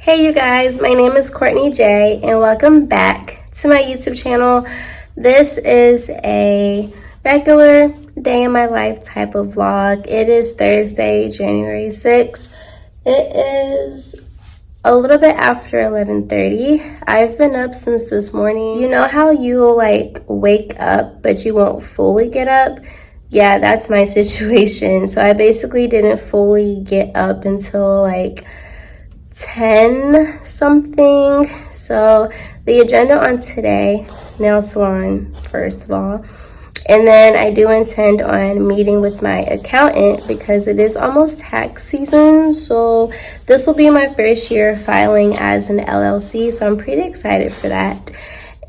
Hey you guys, my name is Courtney Jay and welcome back to my YouTube channel. This is a regular day in my life type of vlog. It is Thursday, January 6th. It is a little bit after 11:30. I've been up since this morning. You know how you'll like wake up but you won't fully get up? Yeah, that's my situation. So I basically didn't fully get up until like 10 something. So the agenda on today, nail salon first of all, and then I do intend on meeting with my accountant because it is almost tax season. So this will be my first year filing as an LLC, so I'm pretty excited for that.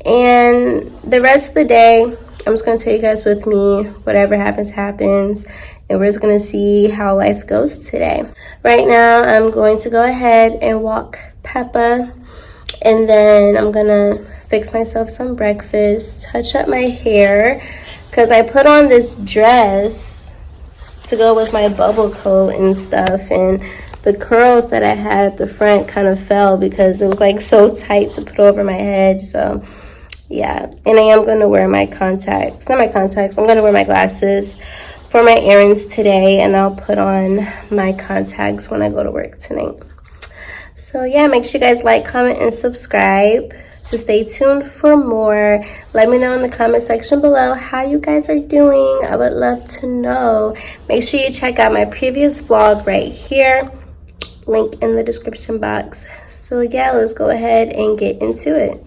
And the rest of the day I'm just going to take you guys with me. Whatever happens happens, and we're just gonna see how life goes today. Right now, I'm going to go ahead and walk Peppa, and then I'm gonna fix myself some breakfast, touch up my hair, because I put on this dress to go with my bubble coat and stuff, and the curls that I had at the front kind of fell because it was like so tight to put over my head. So yeah, and I am gonna wear my contacts, not my contacts, I'm gonna wear my glasses for my errands today, and I'll put on my contacts when I go to work tonight. So yeah, make sure you guys like, comment, and subscribe to stay tuned for more. Let me know in the comment section below how you guys are doing. I would love to know. Make sure you check out my previous vlog right here, link in the description box. So yeah, let's go ahead and get into it.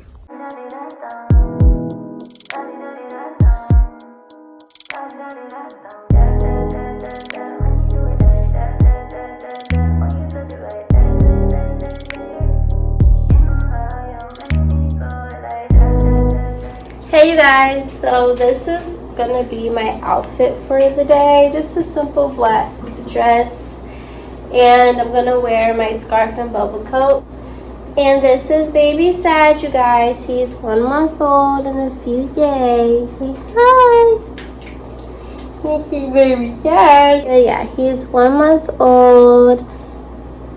Hey you guys, so this is gonna be my outfit for the day. Just a simple black dress, and I'm gonna wear my scarf and bubble coat. And this is baby Sad, you guys. He's 1 month old in a few days. Say hi. This is baby Sad. Yeah, he's 1 month old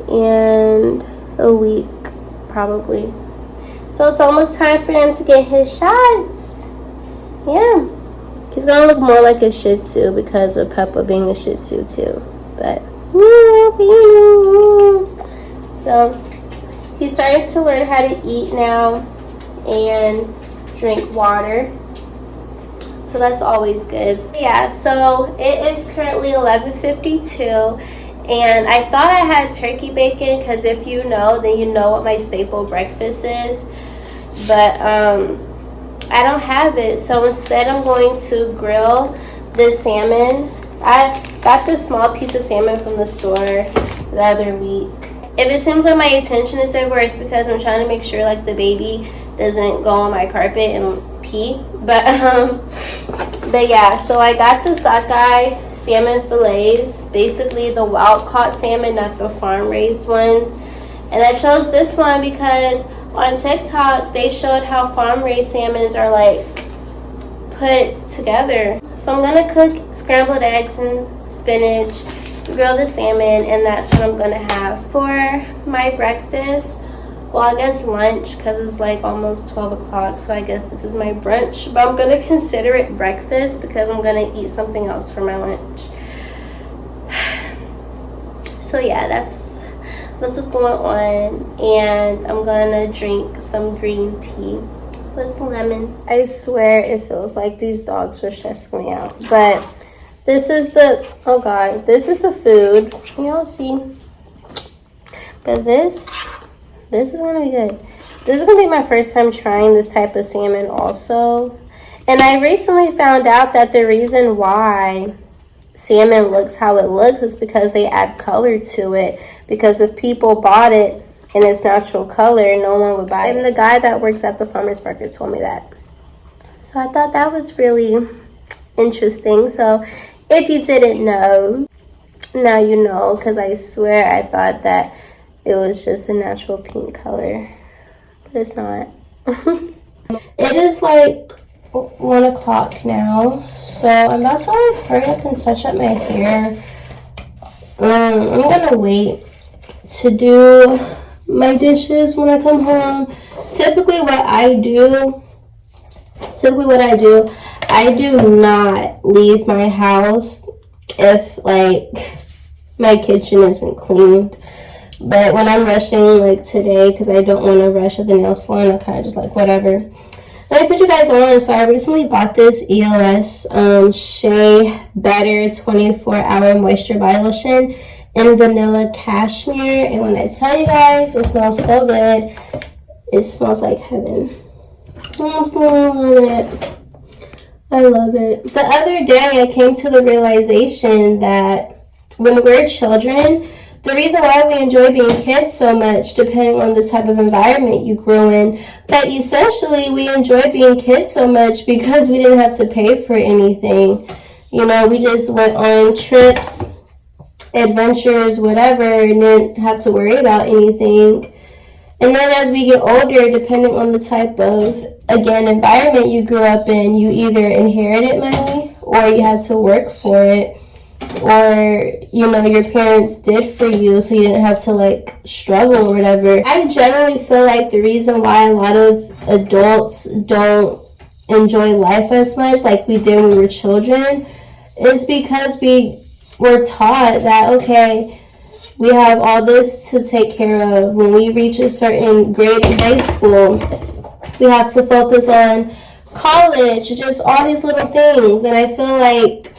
and a week probably. So it's almost time for him to get his shots. Yeah. He's going to look more like a Shih Tzu because of Peppa being a Shih Tzu too. But, so he's starting to learn how to eat now and drink water. So that's always good. Yeah, so it is currently 11:52. And I thought I had turkey bacon because if you know, then you know what my staple breakfast is. But I don't have it. So instead I'm going to grill this salmon. I got this small piece of salmon from the store the other week. If it seems like my attention is over, it's because I'm trying to make sure like the baby doesn't go on my carpet and pee. But yeah, so I got the sockeye salmon fillets, basically the wild caught salmon, not the farm raised ones. And I chose this one because on TikTok they showed how farm raised salmons are like put together. So I'm gonna cook scrambled eggs and spinach, grill the salmon, and that's what I'm gonna have for my breakfast. Well, I guess lunch, because it's like almost 12 o'clock, so I guess this is my brunch. But I'm going to consider it breakfast because I'm going to eat something else for my lunch. So yeah, that's what's going on. And I'm going to drink some green tea with lemon. I swear it feels like these dogs were stressing me out. But this is the, oh God, this is the food. Y'all see? But this is gonna be good. This is gonna be my first time trying this type of salmon also. And I recently found out that the reason why salmon looks how it looks is because they add color to it. Because if people bought it in its natural color, no one would buy it. And the guy that works at the farmer's market told me that. So I thought that was really interesting. So if you didn't know, now you know, because I swear I thought that it was just a natural pink color, but it's not. It is like 1 o'clock now, so I'm about to like hurry up and touch up my hair. I'm gonna wait to do my dishes when I come home. Typically what I do, I do not leave my house if like my kitchen isn't cleaned. But when I'm rushing like today, because I don't want to rush at the nail salon, I kind of just like whatever. Let me put you guys on. So I recently bought this EOS Shea Better 24-hour moisture body lotion in vanilla cashmere. And when I tell you guys, it smells so good. It smells like heaven. I love it. I love it. The other day, I came to the realization that when we're children, the reason why we enjoy being kids so much, depending on the type of environment you grew in, but essentially we enjoy being kids so much because we didn't have to pay for anything. You know, we just went on trips, adventures, whatever, and didn't have to worry about anything. And then as we get older, depending on the type of, again, environment you grew up in, you either inherited money or you had to work for it. Or, you know, your parents did for you so you didn't have to like struggle or whatever. I generally feel like the reason why a lot of adults don't enjoy life as much like we did when we were children is because we were taught that, okay, we have all this to take care of. When we reach a certain grade in high school, we have to focus on college, just all these little things. And I feel like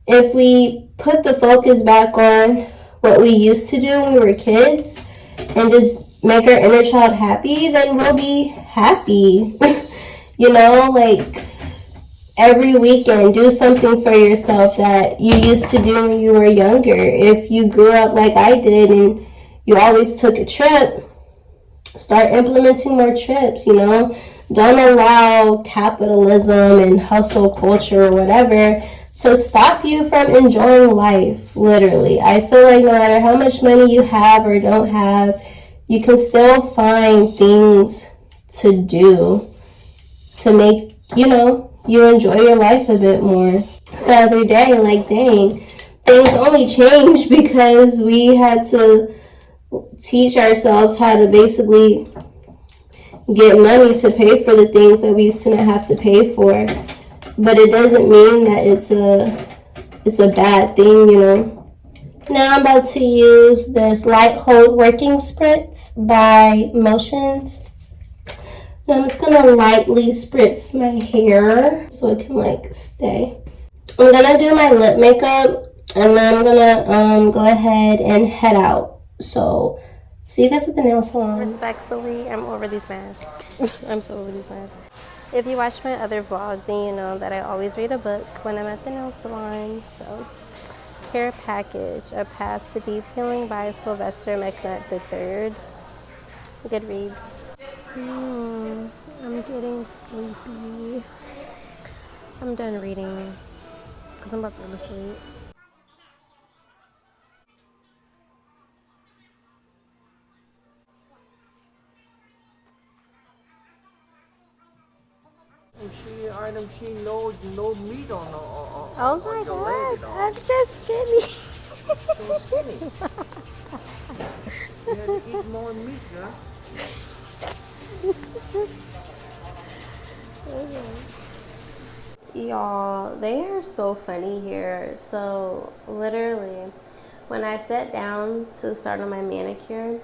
if we put the focus back on what we used to do when we were kids and just make our inner child happy, then we'll be happy. You know, like every weekend, do something for yourself that you used to do when you were younger. If you grew up like I did and you always took a trip, start implementing more trips, you know. Don't allow capitalism and hustle culture or whatever to stop you from enjoying life, literally. I feel like no matter how much money you have or don't have, you can still find things to do to make, you know, you enjoy your life a bit more. The other day, like, dang, things only changed because we had to teach ourselves how to basically get money to pay for the things that we used to not have to pay for. But it doesn't mean that it's a bad thing, you know. Now I'm about to use this Light Hold Working Spritz by Motions. Now I'm just gonna lightly spritz my hair so it can like stay. I'm gonna do my lip makeup and then I'm gonna go ahead and head out. So see you guys at the nail salon. Respectfully, I'm over these masks. I'm so over these masks. If you watch my other vlog, then you know that I always read a book when I'm at the nail salon. So, Care Package, A Path to Deep Healing by Sylvester McNutt III. Good read. I'm getting sleepy. I'm done reading because I'm about to go to sleep. She no meat on Oh my God, I'm just skinny. so skinny. You have to eat more meat, Y'all, they are so funny here. So literally, when I sat down to start on my manicure,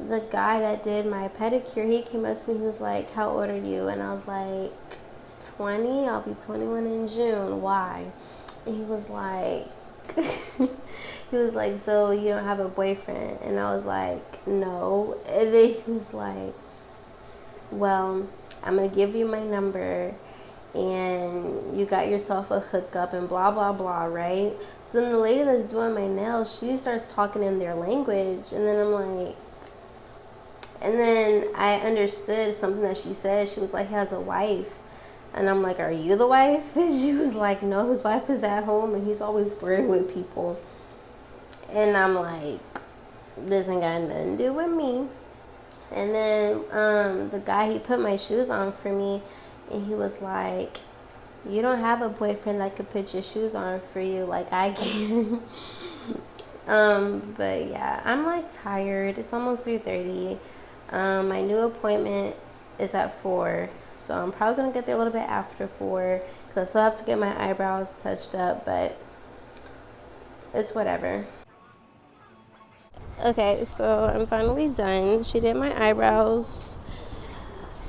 the guy that did my pedicure, he came up to me, he was like, how old are you? And I was like, 20, I'll be 21 in June. Why? And he was like, so you don't have a boyfriend? And I was like, no. And then he was like, well, I'm gonna give you my number and you got yourself a hookup and blah blah blah, right? So then the lady that's doing my nails, she starts talking in their language, and then I'm like, and then I understood something that she said. She was like, he has a wife. And I'm like, are you the wife? And she was like, no, his wife is at home and he's always flirting with people. And I'm like, this ain't got nothing to do with me. And then the guy, he put my shoes on for me and he was like, you don't have a boyfriend that could put your shoes on for you like I can. But yeah, I'm like tired. It's almost 3:30. My new appointment is at 4, so I'm probably gonna get there a little bit after 4 because I still have to get my eyebrows touched up, but it's whatever. Okay, so I'm finally done. She did my eyebrows,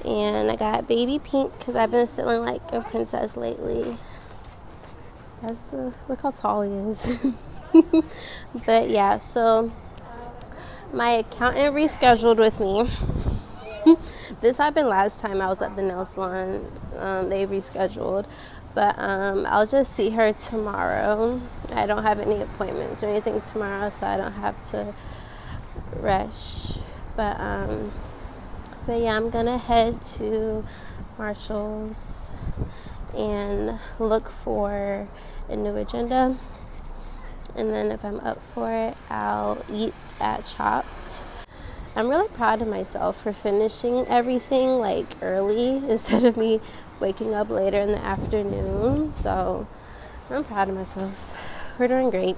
and I got baby pink because I've been feeling like a princess lately. Look how tall he is. But yeah, so my accountant rescheduled with me. This happened last time I was at the nail salon. They rescheduled, but I'll just see her tomorrow. I don't have any appointments or anything tomorrow, so I don't have to rush. But yeah, I'm gonna head to Marshall's and look for a new agenda, and then if I'm up for it, I'll eat at Chopped. I'm really proud of myself for finishing everything like early instead of me waking up later in the afternoon. So I'm proud of myself. We're doing great.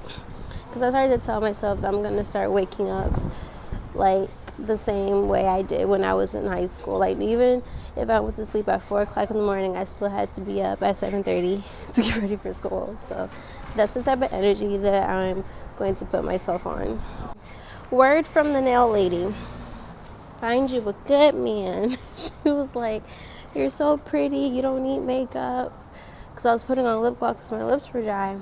Because I started to tell myself that I'm going to start waking up like the same way I did when I was in high school. Like even if I went to sleep at 4 o'clock in the morning, I still had to be up at 7:30 to get ready for school. So that's the type of energy that I'm going to put myself on. Word from the nail lady. Find you a good man. She was like, you're so pretty, you don't need makeup. Because I was putting on lip gloss because my lips were dry.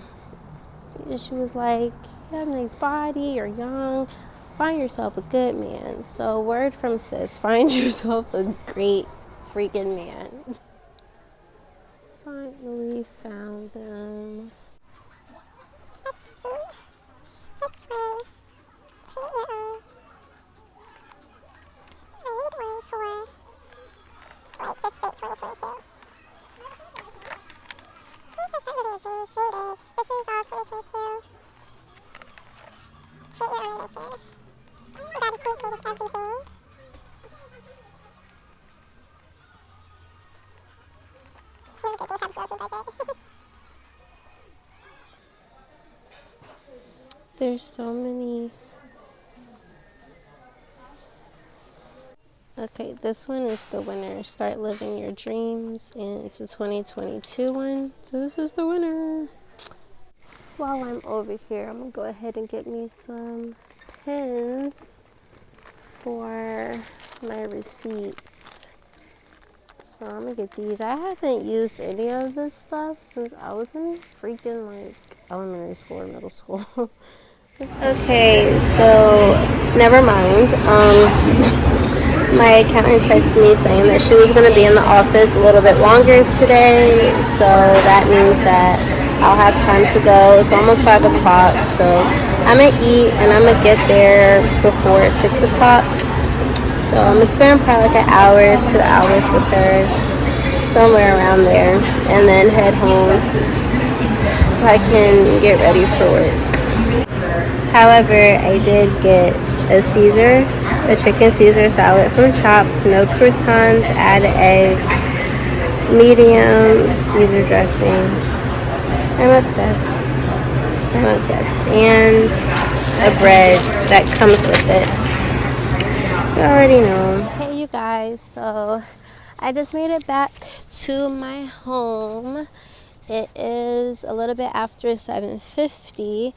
And she was like, you have a nice body, you're young, find yourself a good man. So word from sis, find yourself a great freaking man. Finally found them. Let's see. Which one? Create your own. I need one for, like, just straight 2022. This is not really June day. This is all 2022. Create your own adventure. Gratitude changes everything. Really good things happen to us in budget. There's so many. Okay, this one is the winner. Start living your dreams, and it's a 2022 one. So this is the winner. While I'm over here, I'm gonna go ahead and get me some pins for my receipts. So I'm gonna get these. I haven't used any of this stuff since I was in freaking like elementary school or middle school. Okay, so never mind. My accountant texted me saying that she was going to be in the office a little bit longer today, so that means that I'll have time to go. It's almost 5 o'clock, so I'm going to eat and I'm going to get there before 6 o'clock. So I'm going to spend probably like an hour, 2 hours with her, somewhere around there, and then head home so I can get ready for work. However, I did get a chicken Caesar salad from Chopped, no croutons, add egg, medium Caesar dressing. I'm obsessed. And a bread that comes with it. You already know. Hey you guys, so I just made it back to my home. It is a little bit after 7:50.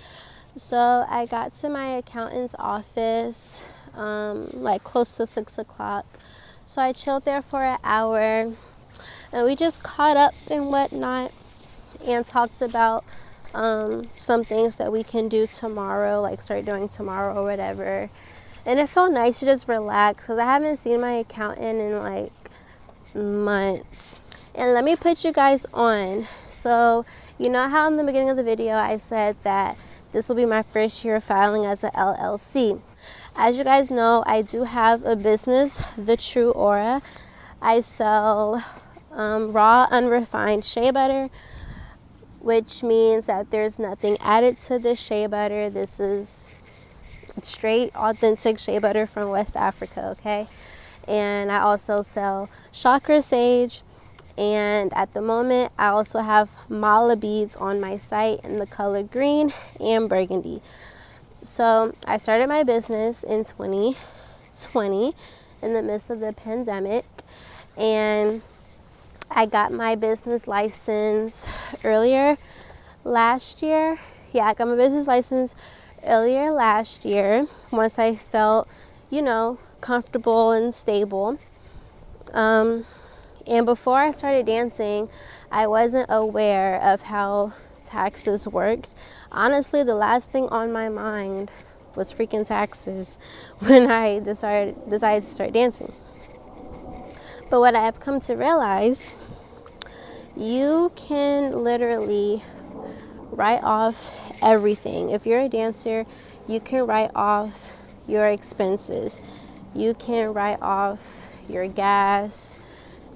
So I got to my accountant's office like close to 6 o'clock. So I chilled there for an hour and we just caught up and whatnot and talked about some things that we can do tomorrow, like start doing tomorrow or whatever. And it felt nice to just relax because I haven't seen my accountant in like months. And let me put you guys on. So you know how in the beginning of the video I said that this will be my first year filing as a LLC. As you guys know, I do have a business, The True Aura. I sell raw, unrefined shea butter, which means that there's nothing added to this shea butter. This is straight, authentic shea butter from West Africa, okay? And I also sell chakra sage. And at the moment, I also have mala beads on my site in the color green and burgundy. So I started my business in 2020 in the midst of the pandemic, and I got my business license earlier last year. Yeah, I got my business license earlier last year once I felt, comfortable and stable. And before I started dancing, I wasn't aware of how taxes worked. Honestly, the last thing on my mind was freaking taxes when I decided to start dancing. But what I have come to realize, you can literally write off everything. If you're a dancer, you can write off your expenses. You can write off your gas,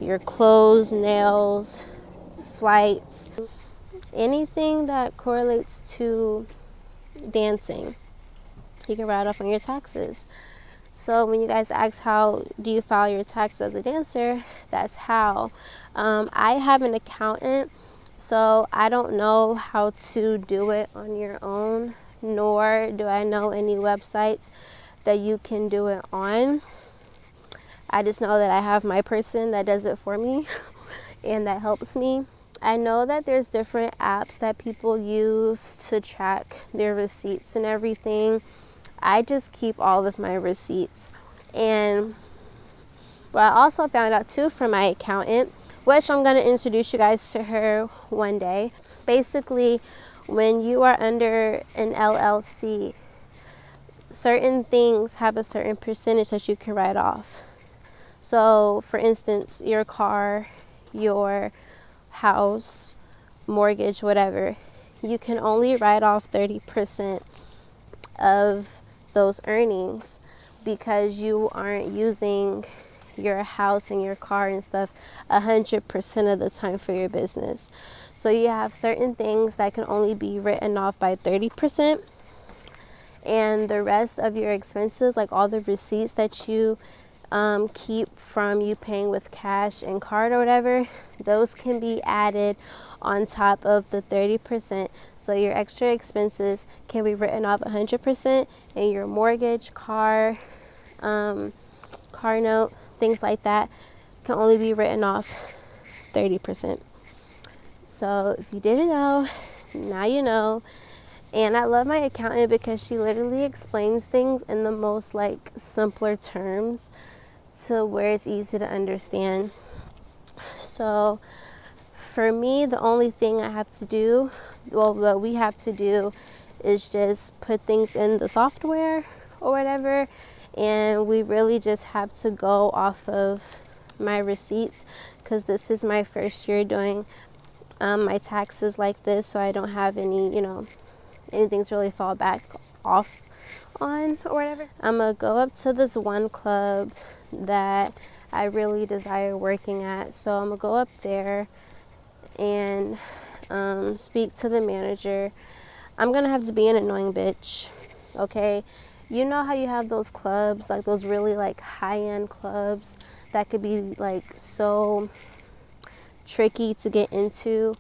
your clothes, nails, flights, anything that correlates to dancing. You can write off on your taxes. So when you guys ask how do you file your taxes as a dancer, that's how. I have an accountant, so I don't know how to do it on your own, nor do I know any websites that you can do it on. I just know that I have my person that does it for me and that helps me. I know that there's different apps that people use to track their receipts and everything. I just keep all of my receipts. And what I also found out too from my accountant, which I'm going to introduce you guys to her one day. Basically, when you are under an LLC, certain things have a certain percentage that you can write off. So, for instance, your car, your house, mortgage, whatever, you can only write off 30% of those earnings because you aren't using your house and your car and stuff 100% of the time for your business. So you have certain things that can only be written off by 30%, and the rest of your expenses, like all the receipts that you keep from you paying with cash and card or whatever, those can be added on top of the 30%. So your extra expenses can be written off 100%, and your mortgage, car note, things like that can only be written off 30%. So if you didn't know, now you know. And I love my accountant because she literally explains things in the most simpler terms to where it's easy to understand. So for me, the only thing I have to do, what we have to do, is just put things in the software or whatever, and we really just have to go off of my receipts because this is my first year doing my taxes like this, so I don't have any, anything to really fall back off on or whatever. I'm gonna go up to this one club that I really desire working at, so I'm gonna go up there and speak to the manager. I'm gonna have to be an annoying bitch, okay? You know how you have those clubs, like those really high-end clubs that could be so tricky to get into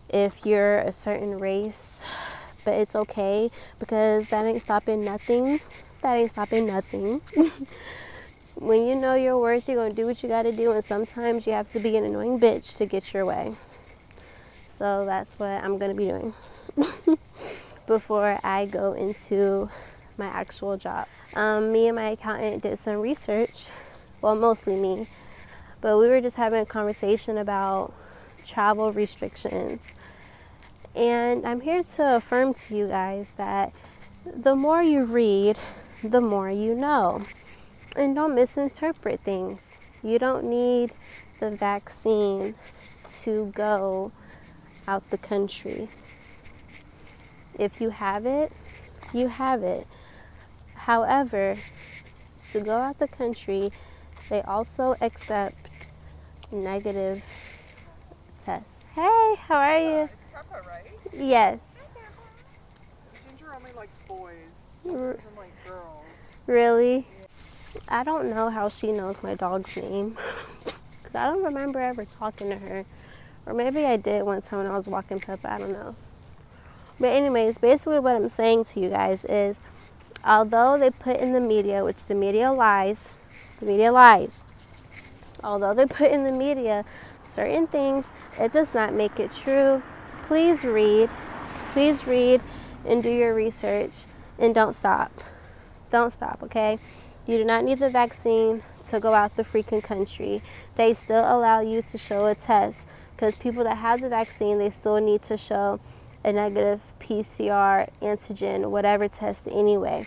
if you're a certain race, but it's okay because that ain't stopping nothing. When you know your worth, you're gonna do what you gotta do, and sometimes you have to be an annoying bitch to get your way. So that's what I'm gonna be doing before I go into my actual job. Me and my accountant did some research, well, mostly me, but we were just having a conversation about travel restrictions. And I'm here to affirm to you guys that the more you read, the more you know. And don't misinterpret things. You don't need the vaccine to go out the country. If you have it, you have it. However, to go out the country, they also accept negative tests. Hey, how are you? It's Peppa, right? Yes. Ginger only likes boys. She doesn't like girls. Really? I don't know how she knows my dog's name because I don't remember ever talking to her. Or maybe I did one time when I was walking Peppa. I don't know. But anyways, basically what I'm saying to you guys is although they put in the media, which the media lies, although they put in the media certain things, it does not make it true. Please read and do your research, and don't stop, okay? You do not need the vaccine to go out the freaking country. They still allow you to show a test, because people that have the vaccine, they still need to show a negative PCR, antigen, whatever test anyway.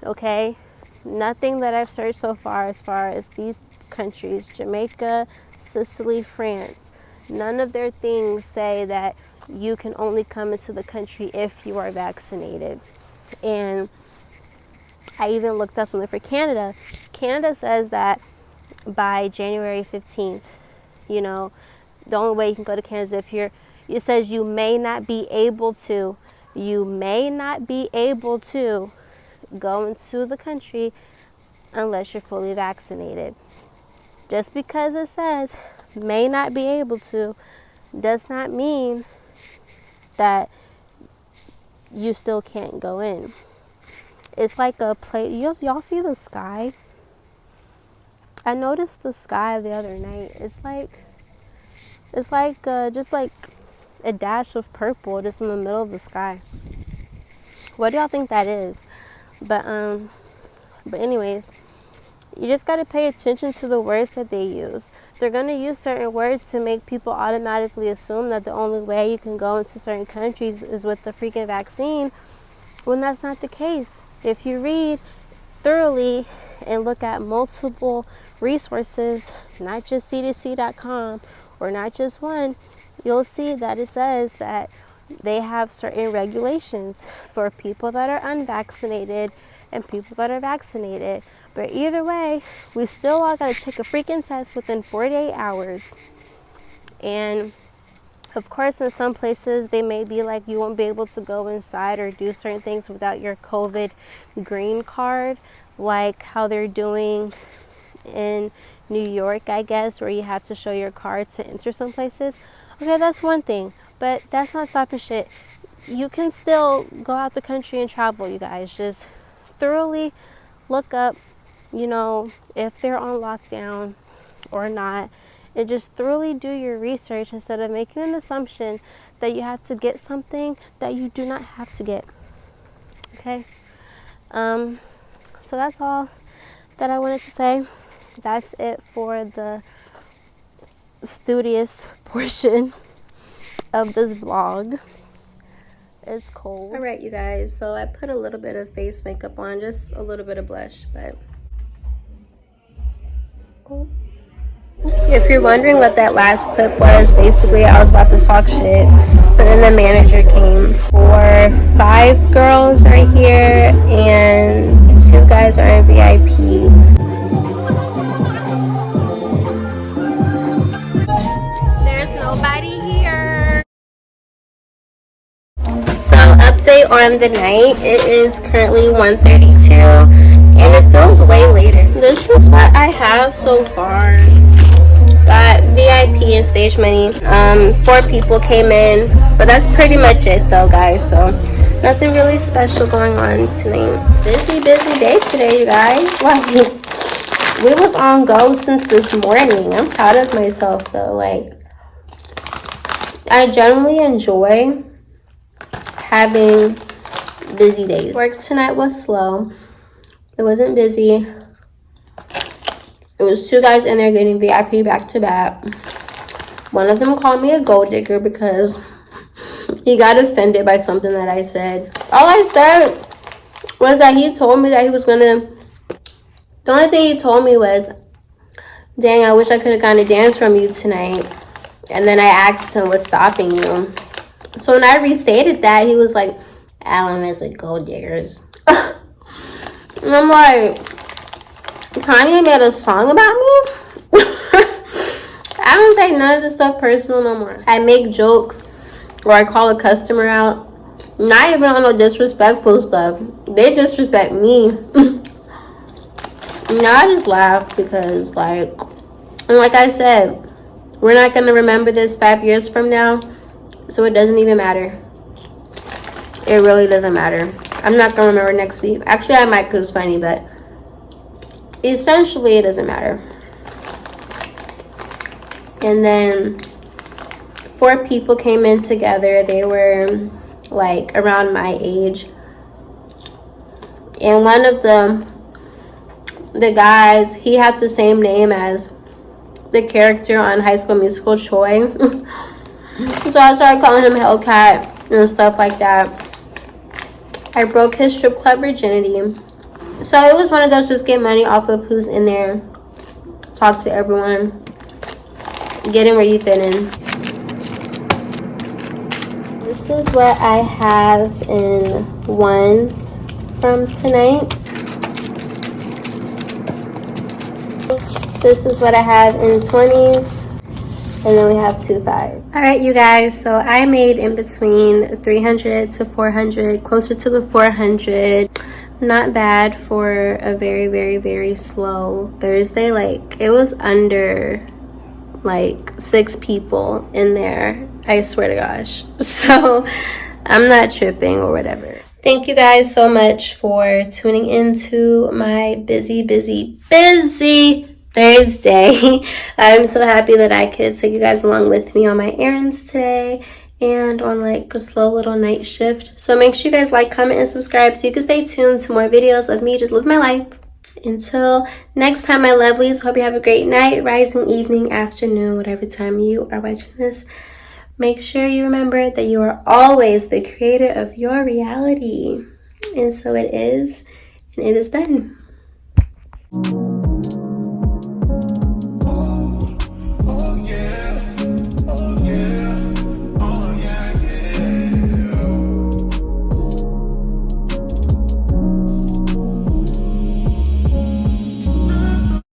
Okay? Nothing that I've searched so far as these countries, Jamaica, Sicily, France, none of their things say that you can only come into the country if you are vaccinated. And I even looked up something for Canada. Canada says that by January 15th, you know, the only way you can go to Canada is if it says you may not be able to go into the country unless you're fully vaccinated. Just because it says may not be able to does not mean that you still can't go in. It's like a plate. Y'all see the sky? I noticed the sky the other night. It's like just like a dash of purple just in the middle of the sky. What do y'all think that is? But anyways, you just got to pay attention to the words that they use. They're going to use certain words to make people automatically assume that the only way you can go into certain countries is with the freaking vaccine, when that's not the case. If you read thoroughly and look at multiple resources, not just CDC.com or not just one, you'll see that it says that they have certain regulations for people that are unvaccinated and people that are vaccinated. But either way, we still all got to take a freaking test within 48 hours. And of course, in some places, they may be like, you won't be able to go inside or do certain things without your COVID green card, like how they're doing in New York, I guess, where you have to show your card to enter some places. Okay, that's one thing, but that's not stopping shit. You can still go out the country and travel, you guys. Just thoroughly look up, you know, if they're on lockdown or not. And just thoroughly do your research instead of making an assumption that you have to get something that you do not have to get. Okay? So that's all that I wanted to say. That's it for the studious portion of this vlog. It's cold. All right, you guys. So I put a little bit of face makeup on, just a little bit of blush, but... Oh. If you're wondering what that last clip was, basically I was about to talk shit, but then the manager came. 5 girls are here and 2 guys are in VIP. There's nobody here. So update on the night. It is currently 1:32 and it feels way later. This is what I have so far. Got VIP and stage money. 4 people came in, but that's pretty much it though, guys. So nothing really special going on tonight. Busy day today, you guys. Like, we was on go since this morning. I'm proud of myself though. Like, I generally enjoy having busy days. Work tonight was slow. It wasn't busy. It was 2 guys in there getting VIP back to back. One of them called me a gold digger because he got offended by something that I said. All I said was that he told me that he was gonna... The only thing he told me was, dang, I wish I could have gotten a dance from you tonight. And then I asked him, what's stopping you? So when I restated that, he was like, Alan is with gold diggers. And I'm like... Kanye made a song about me? I don't take none of this stuff personal no more. I make jokes or I call a customer out. Not even on no disrespectful stuff. They disrespect me. Now I just laugh because, like, and like I said, we're not going to remember this 5 years from now. So it doesn't even matter. It really doesn't matter. I'm not gonna remember next week. Actually, I might because it's funny, but essentially it doesn't matter. And then 4 people came in together. They were like around my age. And one of the guys, he had the same name as the character on High School Musical, Troy. So I started calling him Hellcat and stuff like that. I broke his strip club virginity. So it was one of those just get money off of who's in there. Talk to everyone. Get in where you fit in. This is what I have in ones from tonight. This is what I have in 20s. And then we have 2 5s. All right, you guys. So I made in between 300 to 400, closer to the 400. Not bad for a very, very, very slow Thursday. Like, it was under like 6 people in there. I swear to gosh. So I'm not tripping or whatever. Thank you guys so much for tuning into my busy Thursday. I'm so happy that I could take you guys along with me on my errands today and on like a slow little night shift. So make sure you guys like, comment, and subscribe so you can stay tuned to more videos of me just living my life. Until next time, my lovelies, hope you have a great night, rising, evening, afternoon, whatever time you are watching this. Make sure you remember that you are always the creator of your reality. And so it is, and it is done.